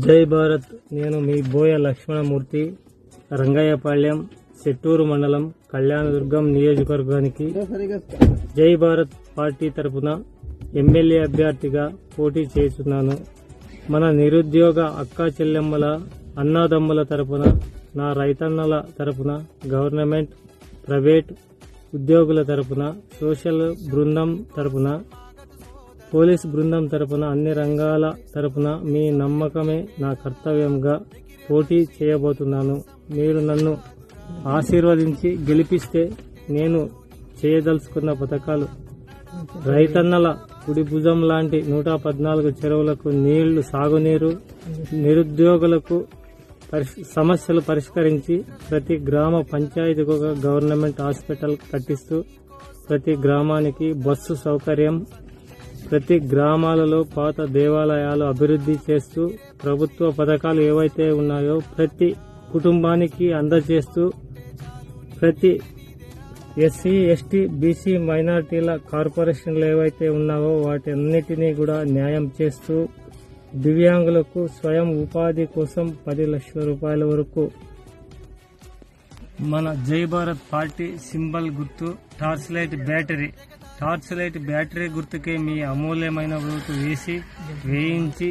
జై భారత్. నేను మీ బోయ లక్ష్మణమూర్తి, రంగయ్యపాళ్యం, చెట్టూరు మండలం, కళ్యాణదుర్గం నియోజకవర్గానికి జై భారత్ పార్టీ తరపున ఎమ్మెల్యే అభ్యర్థిగా పోటీ చేస్తున్నాను. మన నిరుద్యోగ అక్కా చెల్లెమ్మల, అన్నాదమ్ముల తరపున, నా రైతన్నల తరపున, గవర్నమెంట్, ప్రైవేట్ ఉద్యోగుల తరపున, సోషల్ బృందం తరపున, పోలీస్ బృందం తరపున, అన్ని రంగాల తరపున మీ నమ్మకమే నా కర్తవ్యంగా పోటీ చేయబోతున్నాను. మీరు నన్ను ఆశీర్వదించి గెలిపిస్తే నేను చేయదలుచుకున్న పథకాలు: రైతన్నల కుడి భుజం లాంటి 114 చెరువులకు నీళ్లు, సాగునీరు, నిరుద్యోగులకు సమస్యలు పరిష్కరించి, ప్రతి గ్రామ పంచాయతీకి ఒక గవర్నమెంట్ హాస్పిటల్ కట్టిస్తూ, ప్రతి గ్రామానికి బస్సు సౌకర్యం, ప్రతి గ్రామాలలో పాత దేవాలయాలు అభివృద్ధి చేస్తూ, ప్రభుత్వ పథకాలు ఏవైతే ఉన్నాయో ప్రతి కుటుంబానికి అందజేస్తూ, ప్రతి ఎస్సీ, ఎస్టీ, బీసీ, మైనార్టీల కార్పొరేషన్లు ఏవైతే ఉన్నావో వాటి అన్నిటినీ కూడా న్యాయం చేస్తూ, దివ్యాంగులకు స్వయం ఉపాధి కోసం 10 లక్షల రూపాయల వరకు. మన జై భారత్ పార్టీ సింబల్ గుర్తు torch light battery. Torch light battery గుర్తుకే మీ అమూల్యమైన ఓటు వేయించి